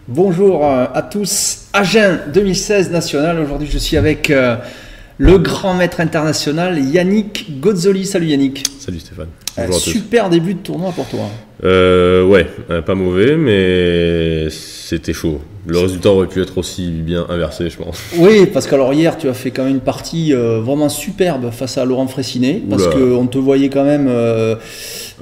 Bonjour à tous, Agen 2016 national. Aujourd'hui, je suis avec le grand maître international Yannick Gozzoli. Salut Yannick. Salut Stéphane. Bonjour à tous. Super début de tournoi pour toi. Ouais, pas mauvais, mais c'était chaud. Le résultat aurait pu être aussi bien inversé, je pense. Oui, parce qu'alors hier, tu as fait quand même une partie vraiment superbe face à Laurent Fraissinet, parce qu'on te voyait quand même...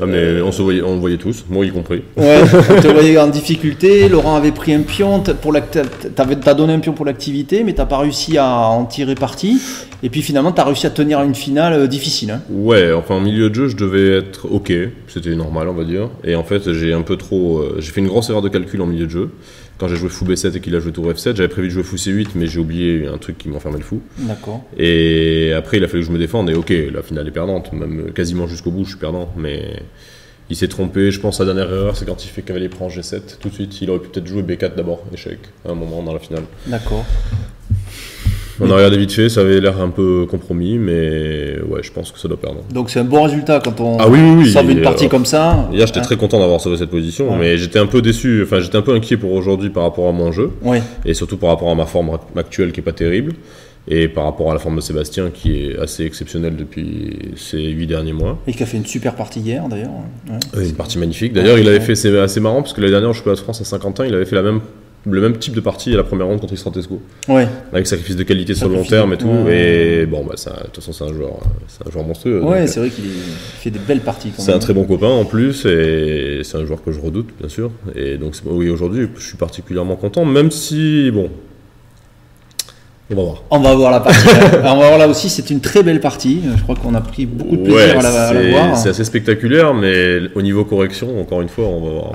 Ah mais on le voyait tous, moi y compris. Ouais, on te voyait en difficulté. Laurent avait pris un pion, t'as donné un pion pour l'activité, mais t'as pas réussi à en tirer parti. Et puis finalement, t'as réussi à tenir une finale difficile. Hein. Ouais, enfin en milieu de jeu, je devais être ok, c'était normal on va dire. Et en fait, j'ai fait une grosse erreur de calcul en milieu de jeu. Quand j'ai joué fou B7 et qu'il a joué tour F7, j'avais prévu de jouer fou C8, mais j'ai oublié un truc qui m'enfermait le fou. D'accord. Et après, il a fallu que je me défende. Et ok, la finale est perdante, même quasiment jusqu'au bout, je suis perdant. Mais il s'est trompé. Je pense que la dernière erreur, c'est quand il fait cavalier prend G7 tout de suite. Il aurait pu peut-être jouer B4 d'abord, échec, à un moment dans la finale. D'accord. On a regardé vite fait, ça avait l'air un peu compromis, mais ouais, je pense que ça doit perdre. Donc c'est un bon résultat quand on sauve une partie comme ça. Hier, j'étais très content d'avoir sauvé cette position, mais j'étais un peu déçu, enfin j'étais un peu inquiet pour aujourd'hui par rapport à mon jeu, et surtout par rapport à ma forme actuelle qui est pas terrible, et par rapport à la forme de Sébastien qui est assez exceptionnelle depuis ces 8 derniers mois. Et qui a fait une super partie hier d'ailleurs. Ouais, une partie magnifique. D'ailleurs, il avait fait, c'est assez marrant, parce que l'année dernière au championnat de France à Saint-Quentin, il avait fait le même type de partie à la première ronde contre Istratescu. Ouais. Avec sacrifice de qualité sur le long terme et tout. Et bon, bah, de toute façon, c'est un joueur monstrueux. Ouais, c'est vrai qu'il fait des belles parties. C'est un très bon copain en plus, et c'est un joueur que je redoute, bien sûr. Et donc, oui, aujourd'hui, je suis particulièrement content, même si, bon. On va voir. On va voir la partie. On va voir là aussi, c'est une très belle partie. Je crois qu'on a pris beaucoup de plaisir à la voir. C'est assez spectaculaire, mais au niveau correction, encore une fois, on va voir.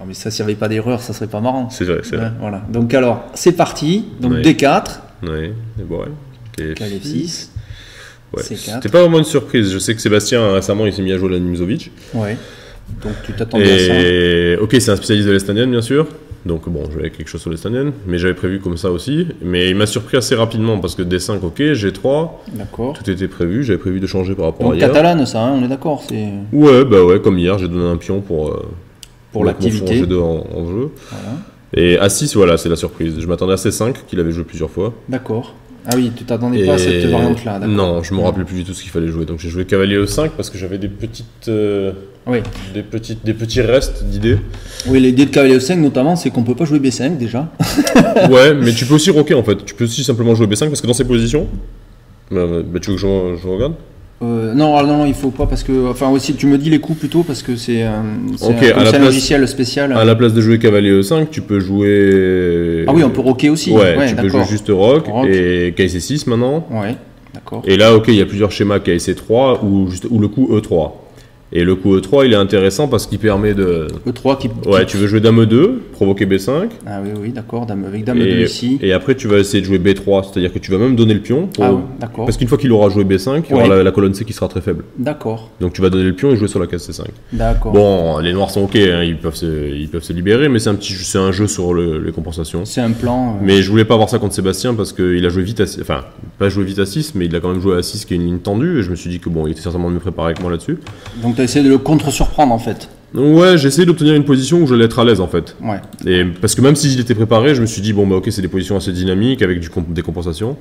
Mais ça, s'il n'y avait pas d'erreur, ça serait pas marrant. C'est vrai, c'est vrai. Voilà. Donc alors, c'est parti. Donc D4. Oui, bon, ouais. KF6. Ouais. C4. C'était pas vraiment une surprise. Je sais que Sébastien, récemment, il s'est mis à jouer la Nimzovic. Ouais. Donc tu t'attendais à ça. Ok, c'est un spécialiste de l'estonienne, bien sûr. Donc bon, je vais avec quelque chose sur l'estonienne. Mais j'avais prévu comme ça aussi. Mais il m'a surpris assez rapidement parce que D5, ok, G3. D'accord. Tout était prévu. J'avais prévu de changer par rapport à hier. Catalane, ça, hein, on est d'accord. Ouais, bah ouais, comme hier, j'ai donné un pion pour l'activité. G2 en jeu. Voilà. Et A6, voilà, c'est la surprise. Je m'attendais à C5, qu'il avait joué plusieurs fois. D'accord. Ah oui, tu t'attendais pas à cette variante-là. Non, je me rappelais plus du tout ce qu'il fallait jouer. Donc j'ai joué cavalier E5 parce que j'avais des petits restes d'idées. Oui, l'idée de cavalier E5 notamment, c'est qu'on peut pas jouer B5 déjà. Ouais, mais tu peux aussi rocker en fait. Tu peux aussi simplement jouer B5 parce que dans ces positions, tu veux que je regarde? Non, il faut pas parce que, enfin aussi, tu me dis les coups plutôt parce que c'est un logiciel spécial. À la place de jouer cavalier E5, tu peux jouer. Ah oui, on peut rocker aussi. Ouais, tu peux jouer juste rock et KC6 maintenant. Ouais, d'accord. Et là, ok, il y a plusieurs schémas KC3 ou le coup E3. Et le coup E3, il est intéressant parce qu'il permet de... E3 qui... Ouais, tu veux jouer Dame E2, provoquer B5. Ah oui, d'accord, avec Dame E2 ici. Et après, tu vas essayer de jouer B3, c'est-à-dire que tu vas même donner le pion. D'accord. Parce qu'une fois qu'il aura joué B5, il y aura la colonne C qui sera très faible. D'accord. Donc tu vas donner le pion et jouer sur la case C5. D'accord. Bon, les noirs sont ok, hein, ils peuvent se libérer, mais c'est un jeu sur les compensations. C'est un plan. Mais je voulais pas voir ça contre Sébastien parce qu'il a joué vite à 6, enfin, pas joué vite à 6, mais il a quand même joué à 6 qui est une ligne tendue, et je me suis dit que bon, il était certainement mieux préparé que moi là-dessus. Donc tu as essayé de le contre-surprendre en fait. Ouais, j'ai essayé d'obtenir une position où j'allais être à l'aise en fait. Ouais. Et parce que même si j'étais préparé, je me suis dit bon bah ok, c'est des positions assez dynamiques avec des compensations.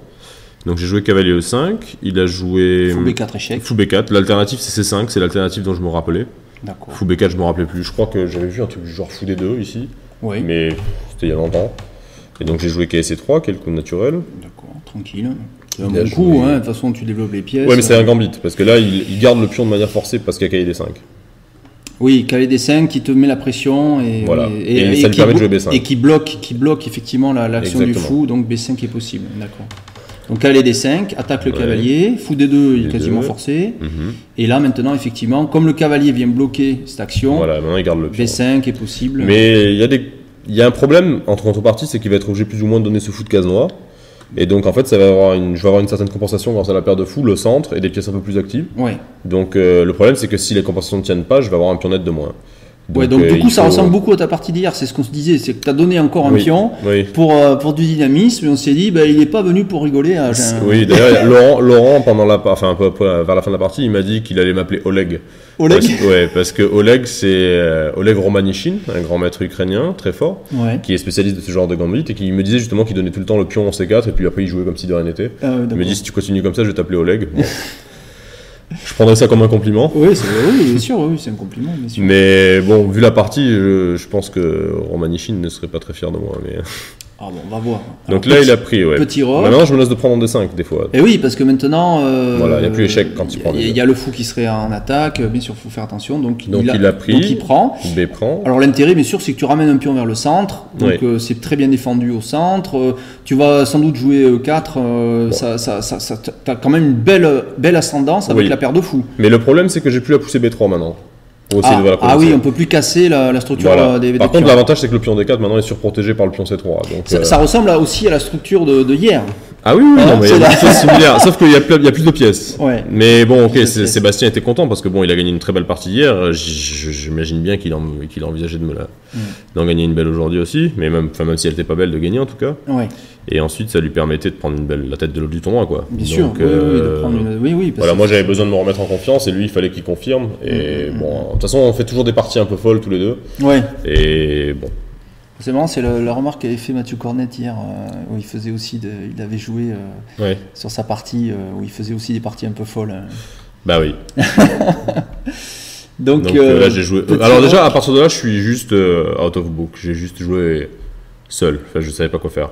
Donc j'ai joué cavalier E5, il a joué fou B4 échec. Fou B4, l'alternative c'est C5, c'est l'alternative dont je me rappelais. D'accord. Fou B4, je me rappelais plus. Je crois que j'avais vu un truc du genre fou D2 ici. Oui. Mais c'était il y a longtemps. Et donc j'ai joué KC3, qui est le coup naturel. D'accord, tranquille. C'est un bon coup, hein. De toute façon tu développes les pièces. Ouais, mais c'est un gambit parce que là il garde le pion de manière forcée parce qu'il y a cavalier D5. Oui, cavalier D5 qui te met la pression et ça lui permet de jouer B5. Et qui bloque effectivement l'action du fou, donc B5 est possible, d'accord. Donc cavalier D5, attaque le cavalier, fou D2 il est quasiment forcé, et là maintenant effectivement, comme le cavalier vient bloquer cette action, maintenant il garde le pion. B5 est possible. Mais il y a un problème entre contreparties, c'est qu'il va être obligé plus ou moins de donner ce fou de case noire. Et donc en fait, je vais avoir une certaine compensation grâce à la paire de fous, le centre et des pièces un peu plus actives. Ouais. Donc le problème, c'est que si les compensations ne tiennent pas, je vais avoir un pion net de moins. Donc du coup, ça ressemble beaucoup à ta partie d'hier. C'est ce qu'on se disait, c'est que tu as donné encore un pion pour du dynamisme. Et on s'est dit, il n'est pas venu pour rigoler. Oui, d'ailleurs, Laurent un peu vers la fin de la partie, il m'a dit qu'il allait m'appeler Oleg. Oleg. Parce que Oleg, c'est Oleg Romanishin, un grand maître ukrainien très fort, qui est spécialiste de ce genre de gambit et qui me disait justement qu'il donnait tout le temps le pion en C4 et puis après il jouait comme si de rien n'était. Il me dit, si tu continues comme ça, je vais t'appeler Oleg. Bon. Je prendrais ça comme un compliment. Oui, bien sûr, c'est un compliment. Bien sûr. Mais bon, vu la partie, je pense que Romanishin ne serait pas très fier de moi. Mais... Ah bon, on va voir. Donc alors, là, il a pris, Petit rock. Maintenant, je me laisse de prendre en D5 des fois. Et oui, parce que maintenant... voilà, il n'y a plus échec quand il prend. Il y a le fou qui serait en attaque, bien sûr, il faut faire attention. Donc il a pris, donc il prend. B prend. Alors l'intérêt, bien sûr, c'est que tu ramènes un pion vers le centre. Donc c'est très bien défendu au centre. Tu vas sans doute jouer 4. Tu as quand même une belle ascendance avec la paire de fous. Mais le problème, c'est que j'ai plus à pousser B3 maintenant. Oui, on peut plus casser la structure des Par contre, l'avantage, c'est que le pion D4 maintenant est surprotégé par le pion C3. Donc, ça ressemble aussi à la structure de hier. Ah oui, non, mais il y a des choses similaires, sauf qu'il y a plus de pièces. Mais bon, ok, Sébastien était content parce que bon, il a gagné une très belle partie hier. J'imagine bien qu'il envisageait d'en gagner une belle aujourd'hui aussi, mais même si elle était pas belle, de gagner en tout cas. Et ensuite, ça lui permettait de prendre la tête de l'autre du tournoi, quoi. Bien sûr, de prendre une... Voilà, moi j'avais besoin de me remettre en confiance et lui, il fallait qu'il confirme. Et bon, de toute façon, on fait toujours des parties un peu folles tous les deux. Et bon. C'est marrant, c'est la remarque qu'avait fait Mathieu Cornette hier, où il faisait aussi il avait joué sur sa partie, où il faisait aussi des parties un peu folles. Bah oui. Donc là, j'ai joué. Alors déjà, à partir de là, je suis juste out of book. J'ai juste joué seul. Enfin, je savais pas quoi faire.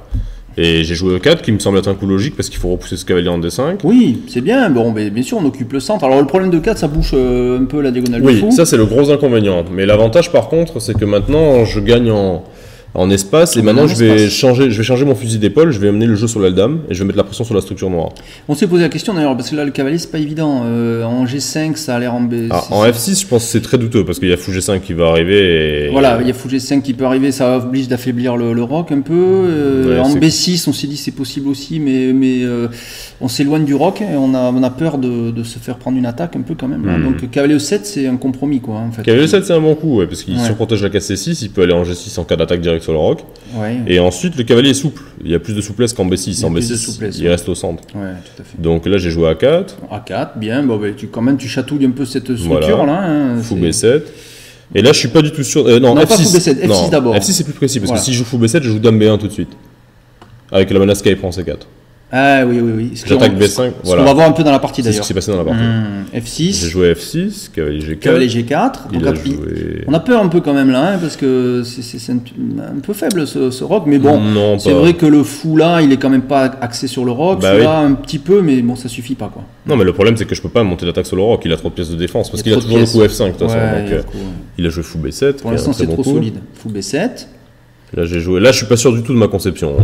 Et j'ai joué E4 qui me semble être un coup logique parce qu'il faut repousser ce cavalier en D5. Oui, c'est bien. Bon, mais bien sûr, on occupe le centre. Alors le problème de 4, ça bouche un peu la diagonale du fou. Oui, ça c'est le gros inconvénient. Mais l'avantage par contre, c'est que maintenant je gagne en espace et maintenant je vais changer mon fusil d'épaule, je vais amener le jeu sur l'aile dame et je vais mettre la pression sur la structure noire. On s'est posé la question d'ailleurs parce que là le cavalier c'est pas évident, en G5 ça a l'air en B. En F6 je pense que c'est très douteux parce qu'il y a fou G5 qui va arriver et... Voilà, il y a fou G5 qui peut arriver, ça oblige d'affaiblir le roc un peu. En B6 on s'est dit c'est possible aussi mais on s'éloigne du roc et on a peur de se faire prendre une attaque un peu quand même. Donc cavalier E7 c'est un compromis quoi en fait. Cavalier E7 c'est un bon coup parce qu'il surprotège la case C6, il peut aller en G6 en cas d'attaque directe sur le roc. Et ensuite le cavalier est souple, il y a plus de souplesse qu'en B6. En B6 il reste au centre. Tout à fait. Donc là j'ai joué A4. A4, bien, tu chatouilles un peu cette structure là. Fou B7. Et là je suis pas du tout sûr. Non, F6. Pas fou B7, F6 d'abord. F6 c'est plus précis parce que si je joue fou B7, je joue dame B1 tout de suite. Avec la menace qu'elle prend C4. Ah oui. J'attaque B5. Voilà. On va voir un peu dans la partie d'ailleurs. C'est ce qui s'est passé dans la partie. F6. J'ai joué F6, cavalier G4. Cavalier G4. Donc on a peur un peu quand même là, parce que c'est un peu faible ce roc. Mais bon, c'est vrai que le fou là, il est quand même pas axé sur le roc. Celui-là un petit peu, mais bon, ça suffit pas quoi. Non, mais le problème c'est que je peux pas monter l'attaque sur le roc. Il a trop de pièces de défense parce qu'il a toujours le coup F5 de toute façon. Il a joué fou B7. Pour l'instant, c'est trop solide. Fou B7. Là, je suis pas sûr du tout de ma conception.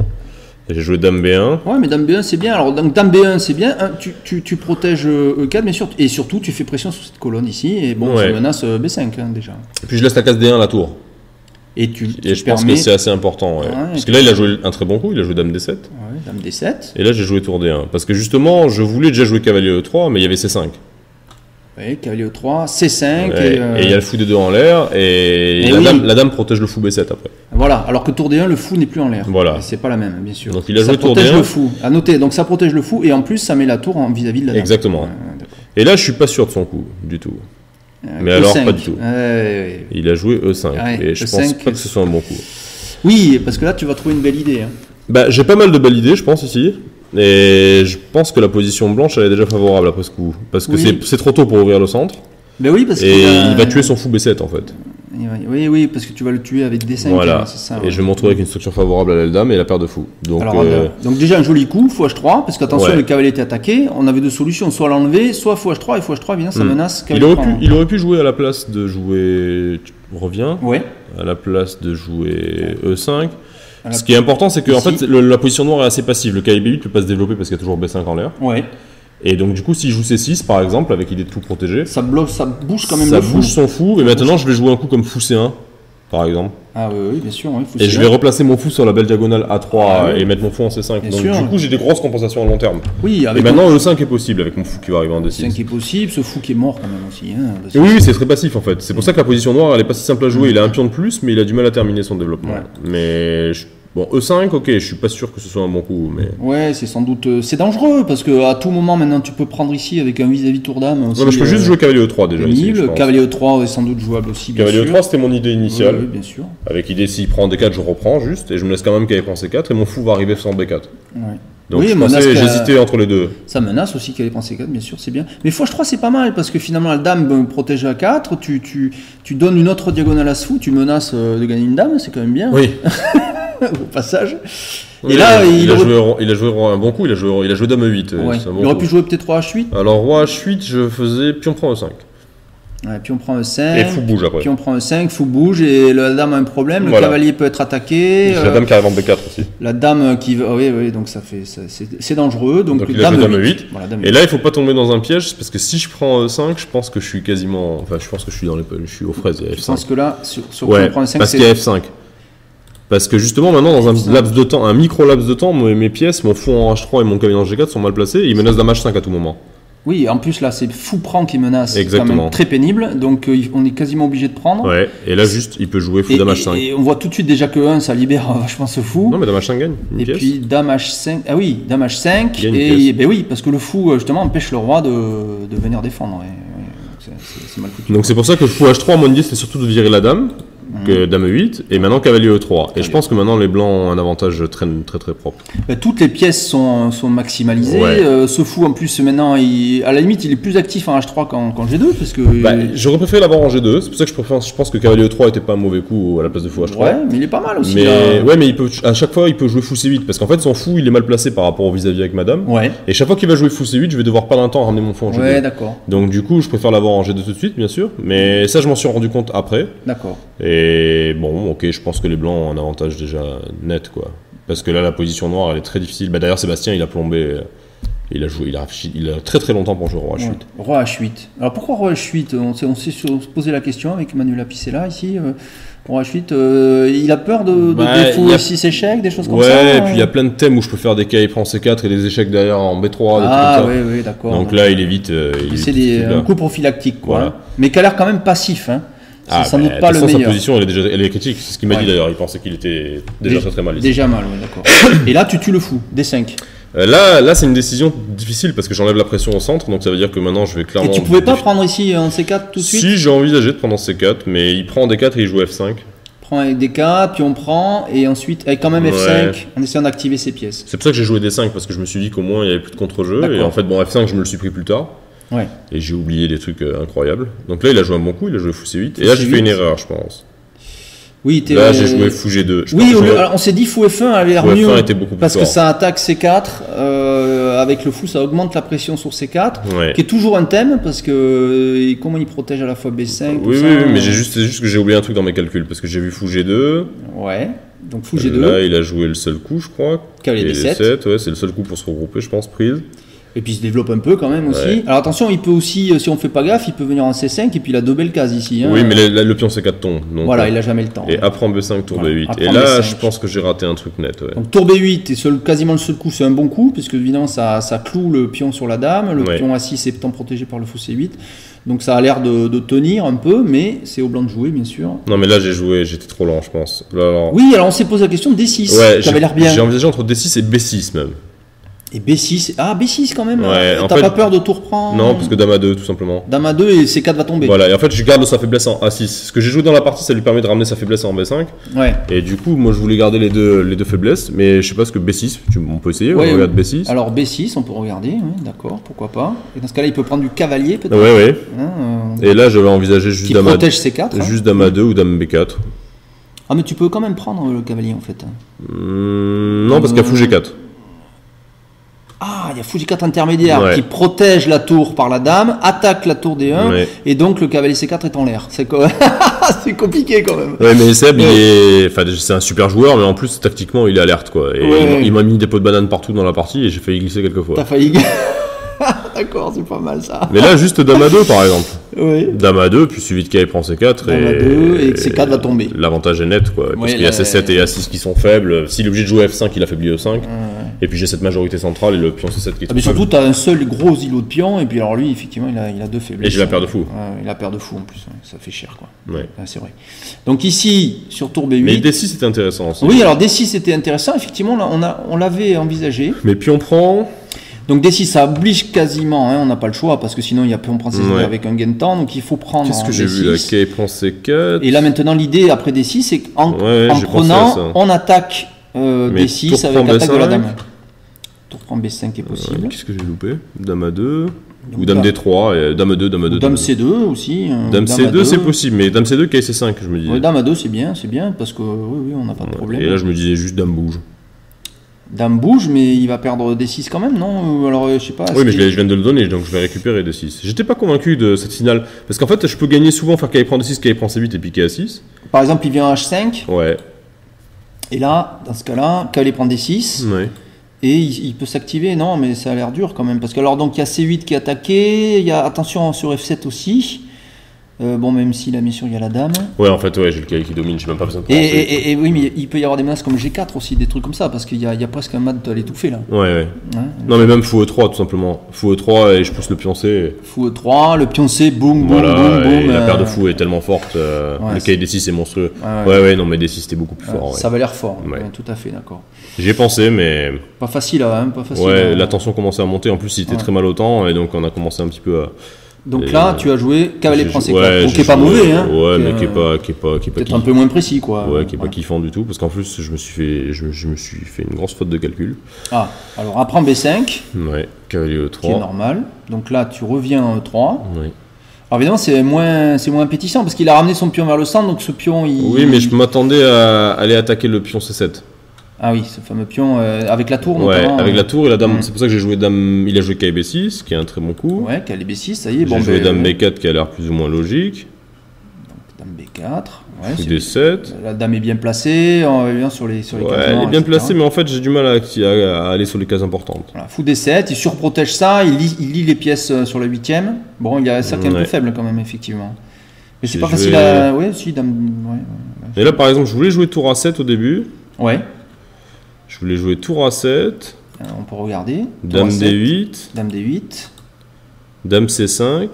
J'ai joué dame B1. Ouais, mais dame B1 c'est bien. Alors donc dame B1 c'est bien. Tu protèges E4, mais surtout tu fais pression sur cette colonne ici. Et bon, ça menace B5 déjà. Et puis je laisse la case D1 la tour. Et je pense que c'est assez important. Parce que là il a joué un très bon coup. Il a joué dame D7. Ouais, dame D7. Et là j'ai joué tour D1. Parce que justement je voulais déjà jouer cavalier E3, mais il y avait C5. Oui, cavalier E3, C5. Et il y a le fou D2 en l'air. Et la dame protège le fou B7 après. Voilà, alors que tour D1, le fou n'est plus en l'air. Voilà. C'est pas la même, bien sûr. Donc il a joué tour D1. Ça protège le fou. À noter, donc ça protège le fou et en plus ça met la tour vis-à-vis de la dame. Exactement. Et là je suis pas sûr de son coup, du tout. Mais alors E5. pas du tout. Il a joué E5. Et je pense pas que ce soit un bon coup. Oui, parce que là tu vas trouver une belle idée. Bah, j'ai pas mal de belles idées, je pense, ici. Et je pense que la position blanche, elle est déjà favorable après ce coup. Parce que c'est trop tôt pour ouvrir le centre. Ben oui, parce il va tuer son fou B7 en fait. Oui, parce que tu vas le tuer avec D5. Voilà. C'est ça, et je vais me retrouver avec une structure favorable à l'aile dame et la paire de fous. Donc déjà un joli coup, fou H3, parce qu'attention, le cavalier était attaqué. On avait deux solutions, soit l'enlever, soit fou H3. Et fou H3, évidemment, ça menace. Il aurait pu jouer à la place de jouer. Reviens. Ouais. À la place de jouer E5. Ce qui est important, c'est que en fait, la position noire est assez passive. Le cavalier B8 ne peut pas se développer parce qu'il y a toujours B5 en l'air. Ouais. Et donc du coup, s'il joue C6 par exemple, avec idée de tout protéger, ça bouge quand même le fou. Ça bouge son fou. Et maintenant, je vais jouer un coup comme fou C1. par exemple. Ah oui, bien sûr. Et je vais replacer mon fou sur la belle diagonale A3 et mettre mon fou en C5. Donc du coup, j'ai des grosses compensations à long terme. Oui, et maintenant, le 5 est possible avec mon fou qui va arriver en D6. Le 5 est possible, ce fou qui est mort quand même aussi. Oui, c'est très passif en fait. C'est pour ça que la position noire, elle est pas si simple à jouer. Il a un pion de plus, mais il a du mal à terminer son développement. Mais bon, E5, ok, je suis pas sûr que ce soit un bon coup. Mais... Ouais, c'est sans doute. C'est dangereux parce qu'à tout moment, maintenant, tu peux prendre ici avec un vis-à-vis tour dame. Ouais, mais je peux juste jouer cavalier E3 déjà. Ici, cavalier E3 est sans doute jouable aussi. Cavalier E3, c'était mon idée initiale. Oui, bien sûr. Avec idée, s'il prend D4, je reprends juste. Et je me laisse quand même qu'elle prend C4. Et mon fou va arriver sans B4. Ouais. Donc j'hésitais entre les deux. Ça menace aussi qu'elle ait pensé 4, bien sûr, c'est bien. Mais Foch3 c'est pas mal parce que finalement la dame protège à 4, tu donnes une autre diagonale à ce fou, tu menaces de gagner une dame, c'est quand même bien. Oui. Au passage. Oui, et là, il a joué un bon coup, il a joué dame E8. Ouais. Il aurait pu jouer peut-être roi H8. Alors roi H8, je faisais pion prend E5. Ouais, puis on prend E5. Et fou bouge après. Puis on prend E5, fou bouge et la dame a un problème. Le cavalier peut être attaqué. La dame qui arrive en B4 aussi. La dame qui. Oui, donc c'est dangereux. Donc il a joué dame E8. Voilà, et là, il faut pas tomber dans un piège parce que si je prends E5, je pense que je suis quasiment. Enfin, je pense que je suis aux fraises. Il y a F5. Je pense que là, sur on prend E5, parce qu'il y a F5. Parce que justement, maintenant, dans un laps de temps, un micro laps de temps, mes pièces, mon fou en H3 et mon cavalier en G4 sont mal placés. Ils menacent dame H5 à tout moment. Oui, en plus là, c'est fou prend qui menace. Exactement. C'est quand même très pénible, donc on est quasiment obligé de prendre. Ouais, et là, juste, il peut jouer fou dame H5. Et on voit tout de suite déjà que 1, ça libère vachement ce fou. Non, mais dame H5 gagne. Et puis dame H5. Ah oui, dame H5. Et ben oui, parce que le fou, justement, empêche le roi de venir défendre. C'est mal foutu. Donc c'est pour ça que le fou H3, mon idée, c'est surtout de virer la dame. Dame E8 et maintenant cavalier E3 et je pense que maintenant les blancs ont un avantage très très propre. Toutes les pièces sont maximalisées. Ce fou en plus maintenant à la limite il est plus actif en H3 qu'en G2 parce que j'aurais préféré l'avoir en G2, c'est pour ça que je pense que cavalier E3 était pas un mauvais coup à la place de fou H3. Ouais, mais il est pas mal aussi. Mais à chaque fois il peut jouer fou C8 parce qu'en fait son fou il est mal placé par rapport au vis-à-vis avec madame. Et chaque fois qu'il va jouer fou C8 je vais devoir perdre un temps à ramener mon fou en G2. Ouais, d'accord. Donc du coup je préfère l'avoir en G2 tout de suite bien sûr, mais ça je m'en suis rendu compte après. D'accord. Et bon, ok, je pense que les blancs ont un avantage déjà net, quoi. Parce que là, la position noire, elle est très difficile. D'ailleurs, Sébastien, il a plombé. Il a très très longtemps pour jouer roi H8. Roi H8. Alors pourquoi roi H8 On s'est posé la question avec Manuel Apicella ici. Roi H8, il a peur de défaut 6 échecs, des choses comme ça. Ouais, et puis il y a plein de thèmes où je peux faire des cailles prend C4 et des échecs derrière en B3. Oui, d'accord. Donc là, il évite. C'est un coup prophylactique, quoi. Voilà. Mais qui a l'air quand même passif, hein. C'est sans doute pas le meilleur. Sa position, elle est critique. C'est ce qu'il m'a dit d'ailleurs. Il pensait qu'il était déjà très mal. Ici. Déjà mal, oui, d'accord. Et là, tu tues le fou, D5. Là, c'est une décision difficile parce que j'enlève la pression au centre, donc ça veut dire que maintenant je vais clairement. Et tu pouvais pas prendre ici en C4 tout de suite? Si, j'ai envisagé de prendre en C4, mais il prend D4 et il joue F5. Prend avec D4, puis on prend, et ensuite avec quand même F5, en essayant d'activer ses pièces. C'est pour ça que j'ai joué D5 parce que je me suis dit qu'au moins il y avait plus de contre-jeu, et en fait, bon, F5, je me le suis pris plus tard. Ouais. Et j'ai oublié des trucs incroyables. Donc là, il a joué un bon coup, il a joué fou C8. Et là, j'ai fait une erreur, je pense. Oui, là, j'ai joué fou G2. Alors, on s'est dit fou F1 avait l'air mieux. F1 était beaucoup plus parce fort. que ça attaque C4. Avec le fou, ça augmente la pression sur C4. Qui est toujours un thème parce que comment il protège à la fois B5. Oui, mais c'est juste que j'ai oublié un truc dans mes calculs. Parce que j'ai vu fou G2. Ouais. Donc fou G2. Là, il a joué le seul coup, je crois. Cavalier D7. Ouais, c'est le seul coup pour se regrouper, je pense, prise. Et puis il se développe un peu quand même aussi. Alors attention, il peut aussi, si on fait pas gaffe, il peut venir en C5 et puis il a deux belles cases ici. Hein. Oui, mais le pion C4 tombe. Donc, voilà, il a jamais le temps. Et après B5, tour B8. Et là, je pense que j'ai raté un truc net. Ouais. Donc tour B8, et quasiment le seul coup, c'est un bon coup, puisque évidemment ça cloue le pion sur la dame. Le pion A6 est protégé par le fou C8. Donc ça a l'air de tenir un peu, mais c'est au blanc de jouer, bien sûr. Non, mais là j'étais trop lent, je pense. Là, oui, alors on s'est posé la question de D6. Ouais, ça avait l'air bien. J'ai envisagé entre D6 et B6 même. Et B6, B6 quand même. Ouais, t'as pas peur de tout reprendre? Non, parce que Dame A2 tout simplement. Dame A2 et C4 va tomber. Voilà, et en fait je garde sa faiblesse en A6. Ce que j'ai joué dans la partie, ça lui permet de ramener sa faiblesse en B5. Ouais. Et du coup, moi je voulais garder les deux faiblesses, mais je sais pas ce que B6, on peut essayer, on regarde B6. Alors B6, on peut regarder, d'accord, pourquoi pas. Et dans ce cas-là, il peut prendre du cavalier peut-être. Ouais. Et là, j'avais envisagé juste Dame A2. Protège C4. Juste Dame A2 ou Dame B4. Ah, mais tu peux quand même prendre le cavalier en fait. Non, parce qu'il y a fou G4. Ah, il y a fou G4 intermédiaire qui protège la tour par la dame, attaque la tour D1, et donc le cavalier C4 est en l'air. C'est compliqué quand même. Ouais, mais Seb, c'est un super joueur, mais en plus, tactiquement, il est alerte, quoi. Et il m'a mis des pots de banane partout dans la partie et j'ai failli glisser quelques fois. T'as failli D'accord, c'est pas mal ça. Mais là, juste Dame à 2 par exemple. Oui. Dame à 2, puis suivi de K prend C4. Dame à 2 et C4 va tomber. L'avantage est net, quoi. Parce qu'il y a C7 et A6 qui sont faibles. S'il est obligé de jouer F5, il affaiblit E5. Et puis j'ai cette majorité centrale et le pion C7 qui est mais surtout, tu as un seul gros îlot de pion. Et puis alors lui, effectivement, il a deux faiblesses. Et j'ai la paire de fou. Il a paire de fou en plus. Ça fait cher, quoi. Ouais. C'est vrai. Donc ici, sur tour B8. Mais D6 c'était intéressant aussi. Oui, alors D6 c'était intéressant. Effectivement, là, on l'avait envisagé. Mais pion prend. Donc D6 ça oblige quasiment, on n'a pas le choix parce que sinon il y a pion prend C7 avec un gain de temps, donc il faut prendre. Qu'est-ce que j'ai vu là? K prend C4. Et là maintenant l'idée après D6 c'est qu'en prenant, on attaque D6 avec l'attaque de la dame. Tour prend B5 est possible. Qu'est-ce que j'ai loupé? Dame A2 ou Dame D3 et Dame A2, Dame A2. Dame C2 aussi. Dame C2 c'est possible, mais Dame C2 K C5 je me disais. Dame A2 c'est bien parce que oui on n'a pas de problème. Et là je me disais juste Dame bouge. Dame bouge, mais il va perdre D6 quand même, non? Alors, je sais pas. Oui, mais je viens de le donner, donc je vais récupérer D6. J'étais pas convaincu de cette finale, parce qu'en fait, je peux gagner souvent, faire K prend D6, K prend C8 et puis K A6. Par exemple, il vient H5. Ouais. Et là, dans ce cas-là, K prend D6. Ouais. Et il peut s'activer, non, mais ça a l'air dur quand même. Parce que alors, donc, il y a C8 qui est attaqué, il y a, attention, sur F7 aussi. Bon, même si là, bien sûr, il y a la dame. Ouais, en fait, j'ai le K qui domine, j'ai même pas besoin de et oui, mais il peut y avoir des menaces comme G4 aussi, des trucs comme ça, parce qu'il y a presque un mat à l'étouffer là. Ouais. Non, mais même fou E3, tout simplement. Fou E3 et je pousse le pion C. Fou E3, le pion C, boum, boum, voilà, boum, boum. La paire de fou est tellement forte. Le K D6 est monstrueux. Ouais, non, mais D6 c'était beaucoup plus fort. Ça va l'air fort, tout à fait, d'accord. J'y ai pensé, mais. Pas facile, pas facile. Ouais, la tension commençait à monter, en plus il était très mal au temps, et donc on a commencé un petit peu à. Donc là, tu as joué cavalier prend C4, qui est pas mauvais, hein. Ouais, mais qui est pas peut-être un peu moins précis, quoi. Ouais, qui est pas kiffant du tout, parce qu'en plus, je me suis fait une grosse faute de calcul. Ah, alors apprends B5. Ouais, cavalier E3. Qui est normal. Donc là, tu reviens en E3. Oui. Alors évidemment, c'est moins appétissant, parce qu'il a ramené son pion vers le centre, donc ce pion, Oui, mais je m'attendais à aller attaquer le pion C7. Ah oui, ce fameux pion avec la tour. Ouais, avec la tour et la dame. C'est pour ça que j'ai joué dame. Il a joué KB6, qui est un très bon coup. Ouais, KB6, ça y est. J'ai joué dame B4 qui a l'air plus ou moins logique. Donc dame B4. Ouais, D7. La dame est bien placée, on revient sur les cases. Ouais, elle est bien placée, mais en fait j'ai du mal à aller sur les cases importantes. Voilà, fou D7, il surprotège ça, il lit les pièces sur la 8ème. Bon, il y a certains peu faibles quand même, effectivement. Mais c'est pas facile à. Ouais, si, dame. Et là par exemple, je voulais jouer tour A7 au début. Ouais. Je voulais jouer tour A7. On peut regarder. Dame D8. Dame D8. Dame C5.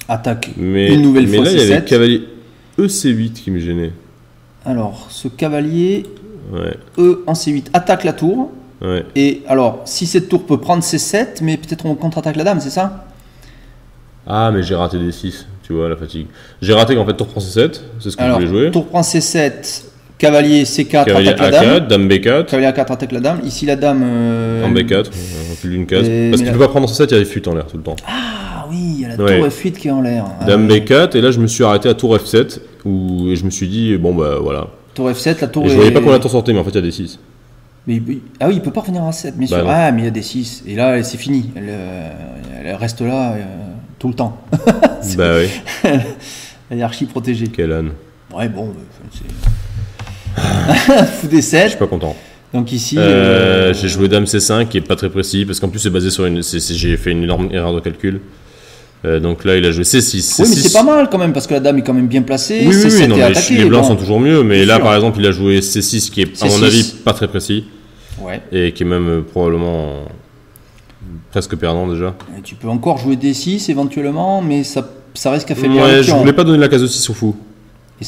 Attaque une nouvelle fois C7. Mais là, il y avait le cavalier EC8 qui me gênait. Alors, ce cavalier E en C8 attaque la tour. Ouais. Et alors, si cette tour peut prendre C7, mais peut-être on contre-attaque la dame, c'est ça? Ah, mais j'ai raté D6, tu vois, la fatigue. J'ai raté qu'en fait, tour prend C7, c'est ce que je voulais jouer. Tour prend C7. Cavalier C4 cavalier attaque A4, la dame. Dame B4. Cavalier A4 attaque la dame. Ici la dame. En B4, plus d'une case. Parce qu'il ne peut pas prendre C7, il y a des fuites en l'air tout le temps. Ah oui, il y a la tour F8 qui est en l'air. Dame B4, et là je me suis arrêté à tour F7, et je me suis dit, bon bah voilà. Tour F7, la tour. Et je voyais pas qu'on la tour sortait, mais en fait il y a des 6. Mais, ah oui, il peut pas revenir à 7, bien sûr. Non. Ah, mais il y a des 6. Et là, c'est fini. Elle reste là tout le temps. Bah oui. Elle est archi protégée. Quelle âne. Ouais, bon, c'est. Fou D7. Je suis pas content. Donc ici. J'ai joué Dame C5 qui est pas très précis parce qu'en plus c'est basé sur j'ai fait une énorme erreur de calcul. Donc là il a joué C6. Oui, mais c'est pas mal quand même parce que la dame est quand même bien placée. Oui, non, mais les blancs sont toujours mieux. Mais là par exemple il a joué C6 qui est à mon avis pas très précis. Ouais. Et qui est même probablement presque perdant déjà. Et tu peux encore jouer D6 éventuellement, mais ça risque à faire bien. Ouais, je voulais pas donner la case de 6 au fou.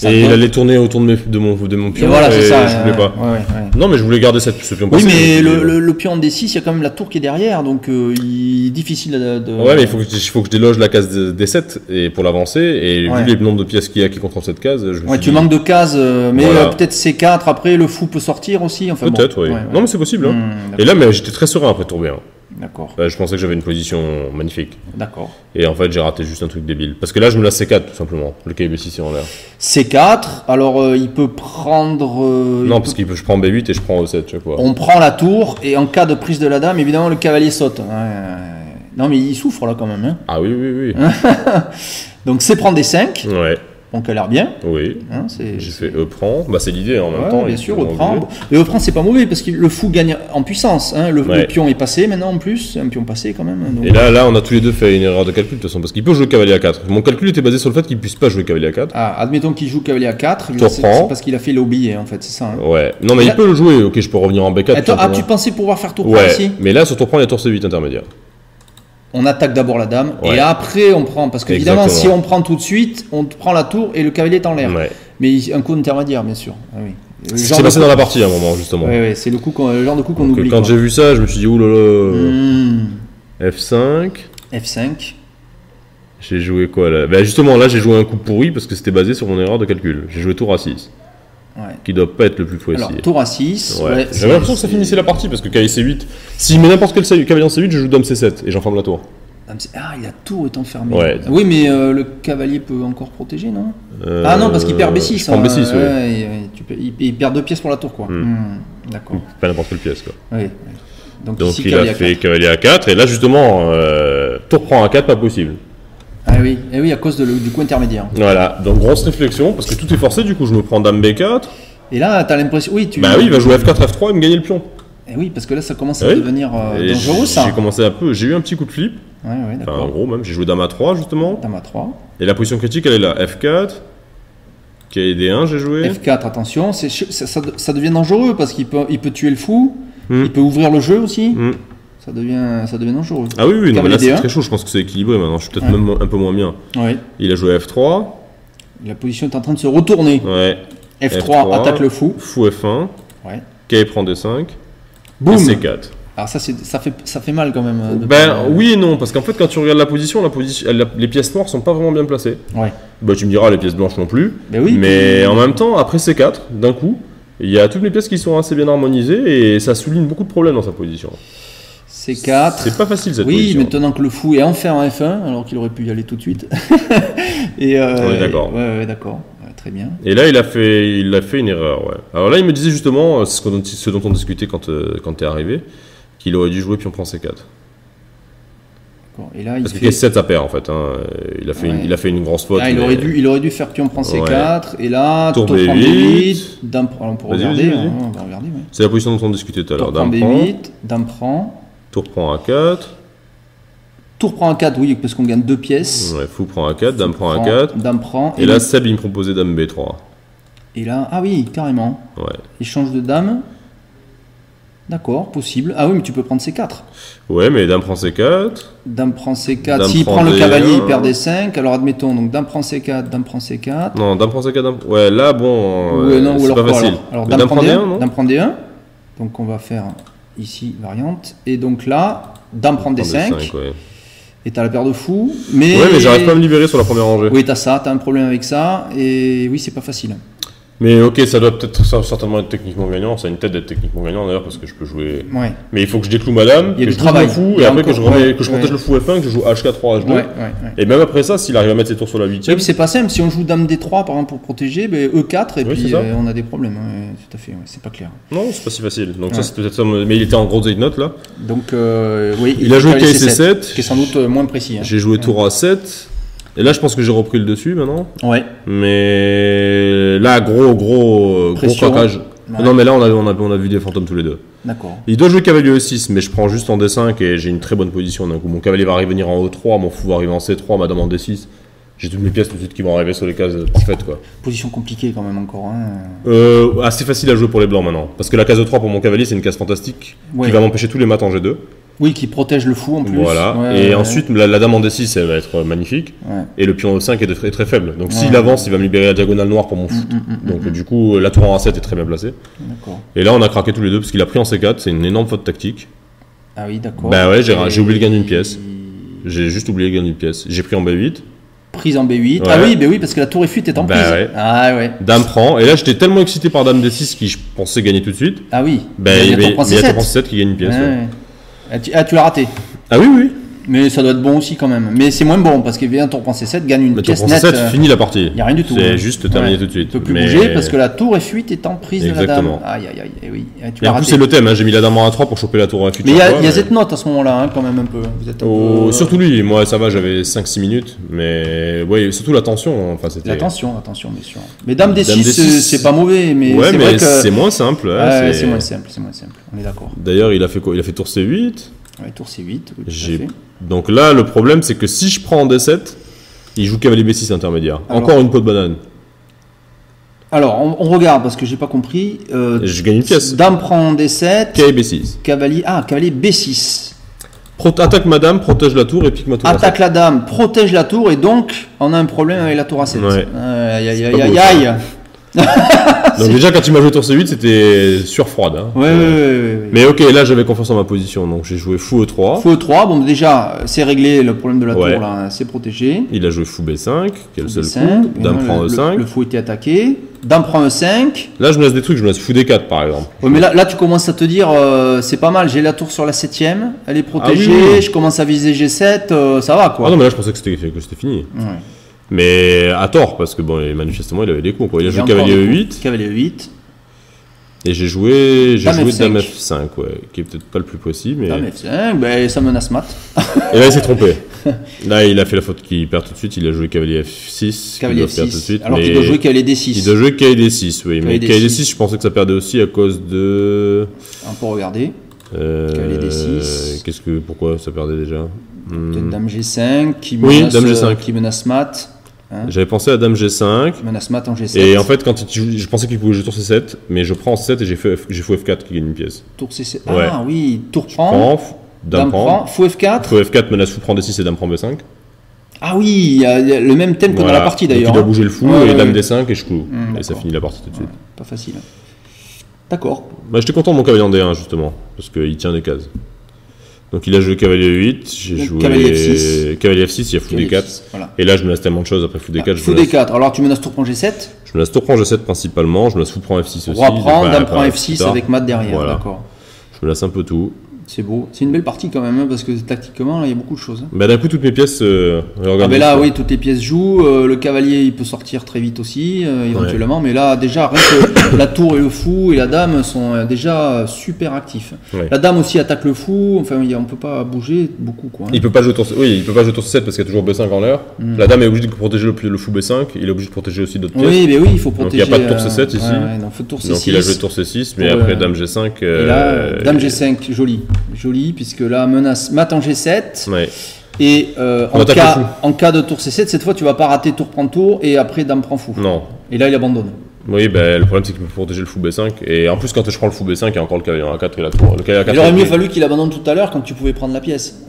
Et il allait tourner autour de mon pion. Et voilà, c'est ça. Je voulais pas. Ouais. Non, mais je voulais garder ce pion. Oui, mais le pion D6, il y a quand même la tour qui est derrière, donc il est difficile de. Ouais, mais il faut que je déloge la case D7 et pour l'avancer. Et vu les nombres de pièces qu'il y a qui contrôlent cette case, je me suis dit... manques de cases, mais peut-être C4. Après, le fou peut sortir aussi. Enfin, peut-être, oui. Non, mais c'est possible. Et là, mais j'étais très serein après tour B1. D'accord. Je pensais que j'avais une position magnifique. D'accord. Et en fait, j'ai raté juste un truc débile. Parce que là, je me la C4 tout simplement. Le KB6 est en l'air. C4, alors il peut prendre. Non, parce je prends B8 et je prends E7 chaque fois. On prend la tour et en cas de prise de la dame, évidemment, le cavalier saute. Non, mais il souffre là quand même. Hein. Ah oui. Donc c'est prendre des 5. Ouais. Donc elle a l'air bien. Oui. Hein, j'ai fait E prend. Bah, c'est l'idée en même temps. Bien sûr, E prend. Et E prend, c'est pas mauvais parce que le fou gagne en puissance. Hein. Le pion est passé maintenant en plus. C'est un pion passé quand même. Donc... Et là, on a tous les deux fait une erreur de calcul de toute façon parce qu'il peut jouer cavalier A4. Mon calcul était basé sur le fait qu'il puisse pas jouer cavalier A4. Ah, admettons qu'il joue cavalier A4. C'est parce qu'il a fait l'oublié en fait, c'est ça. Hein. Ouais. Non, mais il peut le jouer. Ok, je peux revenir en B4. Tu pensais pouvoir faire tour prend ici? Mais là, sur tour prend, il y a tour C8 intermédiaire. On attaque d'abord la dame et après on prend. Parce qu'évidemment, si on prend tout de suite, on prend la tour et le cavalier est en l'air. Ouais. Mais un coup intermédiaire, bien sûr. Ah, oui. C'est passé dans la partie à un moment, justement. Oui, c'est le genre de coup qu'on oublie. Quand j'ai vu ça, je me suis dit, oulala. F5. F5. J'ai joué quoi là? Bah justement, là, j'ai joué un coup pourri parce que c'était basé sur mon erreur de calcul. J'ai joué tour A6. Qui doit pas être le plus précis. Alors, tour A6. Ouais. J'avais l'impression que ça finissait la partie parce que cavalier C8. S'il met n'importe quel cavalier en C8, je joue dame C7 et j'enferme la tour. Ah, il a tout est enfermé. Ouais. Oui, mais le cavalier peut encore protéger, non? Ah non, parce qu'il perd B6. Je prends B6, il perd 2 pièces pour la tour, quoi. D'accord. Pas n'importe quelle pièce, quoi. Oui. Donc ici, il a fait cavalier A4 et là, justement, tour prend A4, pas possible. Ah oui, et oui, à cause du coup intermédiaire. Voilà, donc grosse réflexion, parce que tout est forcé, du coup je me prends dame B4. Et là, t'as l'impression... Oui, Bah oui, il va jouer F4, F3 et me gagner le pion. Et oui, parce que là, ça commence à devenir dangereux, ça. J'ai eu un petit coup de flip. Ouais, d'accord. Enfin, en gros, même, j'ai joué dame A3, justement. Dame A3. Et la position critique, elle est là, F4. Cavalier D1, j'ai joué. F4, attention, ça devient dangereux, parce qu'il peut tuer le fou, il peut ouvrir le jeu aussi. Ça devient dangereux. Ah oui, non, mais là c'est très chaud, je pense que c'est équilibré maintenant, je suis peut-être même un peu moins bien. Ouais. Il a joué F3. La position est en train de se retourner. Ouais. F3 attaque le fou. Fou F1. Ouais. Cavalier prend D5. Boum. Et C4. Alors ça fait mal quand même. Oui et non, parce qu'en fait quand tu regardes la position, les pièces noires sont pas vraiment bien placées. Ouais. Bah tu me diras les pièces blanches non plus. Oui, mais en même temps, après C4, d'un coup, il y a toutes les pièces qui sont assez bien harmonisées et ça souligne beaucoup de problèmes dans sa position. C4. C'est pas facile cette position. Oui, maintenant que le fou est enfin en F1, alors qu'il aurait pu y aller tout de suite. On est d'accord. Ouais, d'accord. Très bien. Et là, il a fait une erreur. Ouais. Alors là, il me disait justement, ce dont on discutait quand tu es arrivé, qu'il aurait dû jouer pion prend C4. Et là, parce que C7 ça perd en fait. Hein. Il a fait une grosse faute. Là, il aurait dû faire pion prend C4 et là tour prend B8. Dame prend. On peut regarder. On va regarder. Ouais. C'est la position dont on discutait tout à l'heure. Dame prend B8. Dame prend. Tour prend A4. Tour prend A4, oui, parce qu'on gagne 2 pièces. Ouais, fou prend A4, dame prend A4. Dame prend. Et là, Seb, il me proposait dame B3. Et là, ah oui, carrément. Ouais. Échange de dame. D'accord, possible. Ah oui, mais tu peux prendre C4. Ouais, mais dame prend C4. Dame prend C4. S'il prend le cavalier, il perd D5. Alors admettons, donc dame prend C4, dame prend C4. Non, dame prend C4, dame... Ouais, là, bon, c'est pas facile. Alors dame prend D1, non? Dame prend D1. Donc on va faire ici, variante. Et donc là, dame prend D5. Ouais. Et t'as la paire de fous. Mais j'arrive pas à me libérer sur la première rangée. Oui, t'as un problème avec ça. Et oui, c'est pas facile. Mais ok, ça doit certainement être techniquement gagnant. Ça a une tête d'être techniquement gagnant d'ailleurs parce que je peux jouer. Ouais. Mais il faut que je décloue madame, il y a que du travail. Le fou, et après que je protège le fou F1, que je joue H4, 3, H2. Et même après ça, s'il arrive à mettre ses tours sur la 8ème. Oui, c'est pas simple. Si on joue dame D3 par exemple pour protéger, E4 et puis on a des problèmes. Tout à fait, c'est pas clair. Non, c'est pas si facile. Donc ça, c'est peut-être ça. Mais il était en gros note là. Donc oui. Il a joué C7. Qui est sans doute moins précis. J'ai joué tour A7. Et là, je pense que j'ai repris le dessus maintenant. Ouais. Mais là, gros craquage. Ouais. Non, mais là, on a vu des fantômes tous les deux. D'accord. Il doit jouer cavalier E6, mais je prends juste en D5 et j'ai une très bonne position d'un coup. Mon cavalier va revenir en E3, mon fou va arriver en C3, ma dame en D6. J'ai toutes mes pièces tout de suite qui vont arriver sur les cases parfaites, quoi. Position compliquée quand même encore. Assez facile à jouer pour les blancs maintenant. Parce que la case E3 pour mon cavalier, c'est une case fantastique qui va m'empêcher tous les maths en G2. Oui, qui protège le fou en plus. Voilà. Ensuite, la dame en D6, elle va être magnifique. Ouais. Et le pion E5 est très, très faible. Donc s'il avance, il va me libérer la diagonale noire pour mon fou. Donc du coup, la tour en A7 est très bien placée. D'accord. Et là, on a craqué tous les deux parce qu'il a pris en C4. C'est une énorme faute tactique. Ah oui, d'accord. Bah ouais, j'ai oublié le gain d'une pièce. J'ai juste oublié le gain d'une pièce. J'ai pris en B8. Prise en B8. Ouais. Ah oui, parce que la tour F8 est en prise. Ouais. Ah ouais. Dame prend. Et là, j'étais tellement excité par dame D6 qui je pensais gagner tout de suite. Ah oui. Il y a tour C7 qui gagne une pièce. Ouais. Ah, tu l'as raté. Ah oui. Mais ça doit être bon aussi quand même. Mais c'est moins bon parce qu'un tour prend C7 gagne une pièce nette. C7 finit la partie. Il n'y a rien du tout. C'est juste terminé tout de suite. Tu ne peux plus bouger parce que la tour F8 est en prise de la dame. Aïe, aïe, aïe. Et oui. Et en plus, c'est le thème. J'ai mis la dame en A3 pour choper la tour F8. Mais il y a Z-Note à ce moment-là, quand même un peu. Vous êtes un peu... Surtout lui. Moi, ça va, j'avais 5-6 minutes. Mais oui, surtout la tension. Enfin, la tension, bien sûr. Mais dame D6, c'est pas mauvais. Mais ouais, c'est mais vrai que... c'est moins simple. C'est moins simple. On est d'accord. D'ailleurs, il a fait quoi? Il a fait tour C8. Ouais, tour C8. Oui, tout à fait. Donc là, le problème, c'est que si je prends en D7, il joue cavalier B6 intermédiaire. Alors, encore une peau de banane. Alors, on regarde parce que j'ai pas compris. Je gagne une pièce. Dame prend en D7. Cavalier B6. Cavalier B6. Attaque ma dame, protège la tour et pique ma tour. Attaque la dame, protège la tour et donc on a un problème avec la tour A7. Ouais. Aïe, aïe, aïe, aïe. Donc déjà quand il m'a joué tour C8 c'était surfroide. Hein. Ouais. Mais ok, là j'avais confiance en ma position, donc j'ai joué fou E3. Fou E3, bon déjà c'est réglé le problème de la tour là, c'est protégé. Il a joué fou B5, qui est le seul coup. Dame prend E5. Le fou était attaqué. Dame prend E5. Là je me laisse des trucs, je me laisse fou D4 par exemple. Ouais, mais là tu commences à te dire c'est pas mal, j'ai la tour sur la 7ème, elle est protégée, oui. Je commence à viser G7, ça va quoi. Ah non mais là je pensais que c'était fini. Ouais. Mais à tort, parce que bon, manifestement il avait des coups. Quoi. Il a joué cavalier E8. Cavalier E8. Et j'ai joué Dame F5, ouais, qui est peut-être pas le plus possible. Mais... Dame F5, ben, ça menace mat. Et là il s'est trompé. Là il a fait la faute qu'il perd tout de suite, il a joué cavalier F6. Cavalier F6. Tout de suite, alors qu'il doit jouer cavalier D6. Il doit jouer cavalier D6, oui. Mais cavalier D6, je pensais que ça perdait aussi à cause de... On peut regarder. Cavalier D6. Pourquoi ça perdait déjà? Peut-être Dame G5 qui menace, Dame G5. Qui menace mat. Hein, j'avais pensé à Dame G5. Menace mat en G7. Et en fait, je pensais qu'il pouvait jouer tour C7, mais je prends en C7 et j'ai fou F4 qui gagne une pièce. Tour C7. Ouais. Ah oui, tour prend. Dame prend. Fou F4. Fou F4, menace fou prend D6 et Dame prend B5. Ah oui, il y a le même thème que dans la partie d'ailleurs. Il doit bouger le fou et Dame D5 et je cloue. Et ça finit la partie tout de suite. Pas facile. D'accord. Bah, j'étais content de mon cavalier en D1 justement, parce qu'il tient des cases. Donc il a joué cavalier E8, j'ai joué cavalier F6, il y a fou D4. Voilà. Et là je me laisse tellement de choses après fou D4. Fou D4, alors tu menaces tour prend G7. Je me laisse tour prend G7 principalement, je me laisse fou prend F6 aussi. Roi prend, dame prend F6 avec mat derrière, voilà. D'accord. Je me laisse un peu tout. C'est beau, c'est une belle partie quand même, hein, parce que tactiquement, là, il y a beaucoup de choses. Hein. Bah, d'un coup, toutes mes pièces mais là, oui, toutes les pièces jouent. Le cavalier, il peut sortir très vite aussi, éventuellement. Ouais. Mais là, déjà, rien que la tour et le fou et la dame sont déjà super actifs. Ouais. La dame aussi attaque le fou. Enfin, on peut pas bouger beaucoup, quoi. Hein. Il peut pas jouer tour C7 parce qu'il y a toujours B5 en l'air. La dame est obligée de protéger le fou B5. Il est obligé de protéger aussi d'autres pièces. Oui, mais oui, il faut protéger. Donc, il n'y a pas de tour C7 ici. Non, faut tour C6. Donc, il a joué tour C6, mais après, dame G5. Et là, dame G5, joli, puisque là, menace mat en G7. Ouais. Et en cas de tour C7, cette fois, tu vas pas rater tour prend tour et après dame prend fou. Non. Et là, il abandonne. Oui, le problème, c'est qu'il peut protéger le fou B5. Et en plus, quand je prends le fou B5, il y a encore le cavalier en A4 et la tour. Il aurait mieux fallu qu'il abandonne tout à l'heure quand tu pouvais prendre la pièce.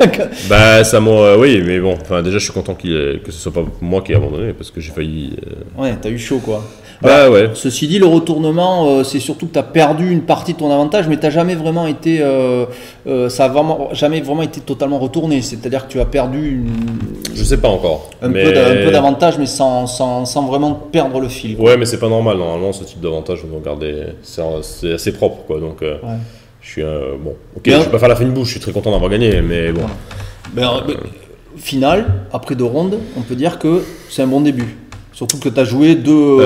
Oui, mais bon, déjà, je suis content que ce soit pas moi qui ai abandonné parce que j'ai failli. Ouais, t'as eu chaud, quoi. Ouais. Ceci dit, le retournement, c'est surtout que tu as perdu une partie de ton avantage, mais tu n'as jamais vraiment été, ça a jamais vraiment été totalement retourné. C'est-à-dire que tu as perdu je sais pas encore. Un peu d'avantage, mais sans vraiment perdre le fil. Quoi. Ouais, mais c'est pas normal. Normalement, ce type d'avantage, on doit garder. C'est assez propre, quoi. Donc, je suis bon. Ok, je vais pas faire la fine bouche. Je suis très content d'avoir gagné, mais bon. Final, après 2 rondes, on peut dire que c'est un bon début. Surtout que tu as joué deux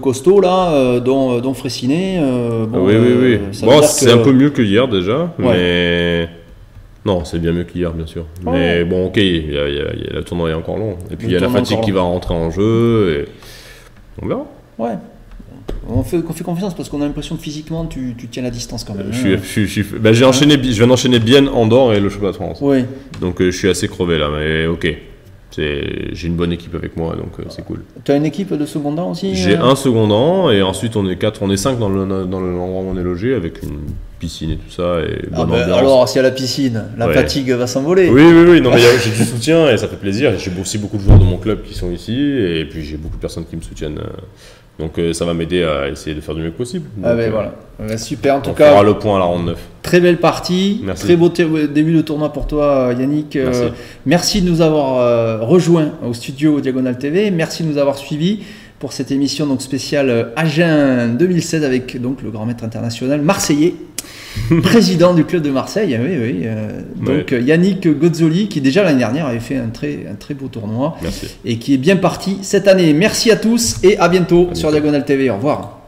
costauds là, dont Fraissinet. Oui. C'est un peu mieux que hier déjà, mais non, c'est bien mieux qu'hier bien sûr. Oh. Mais bon, ok, le tournoi est encore long. Et puis il y a la fatigue qui va rentrer en jeu. Et... On verra. Ouais. On fait confiance parce qu'on a l'impression que physiquement tu tiens la distance quand même. Je viens d'enchaîner bien Andorre et le championnat de France. Oui. Donc je suis assez crevé là, mais ok. J'ai une bonne équipe avec moi, donc c'est cool. Tu as une équipe de secondant aussi? J'ai un secondant et ensuite on est 5 dans l'endroit où on est logé avec une piscine et tout ça et bonne ambiance. Alors s'il y a la piscine, la fatigue va s'envoler. Oui, non mais j'ai du soutien et ça fait plaisir. J'ai aussi beaucoup de joueurs de mon club qui sont ici et puis j'ai beaucoup de personnes qui me soutiennent. Donc ça va m'aider à essayer de faire du mieux possible. Donc, voilà. Super en tout cas. On fera le point à la ronde 9. Très belle partie. Merci. Très beau début de tournoi pour toi Yannick. Merci de nous avoir rejoints au studio Diagonale TV. Merci de nous avoir suivis pour cette émission donc spéciale Agen 2016 avec donc le grand maître international marseillais. président du club de Marseille. Oui. Donc Yannick Gozzoli, qui déjà l'année dernière avait fait un très beau tournoi. Merci. Et qui est bien parti cette année. Merci à tous et à bientôt sur Diagonale TV. Au revoir.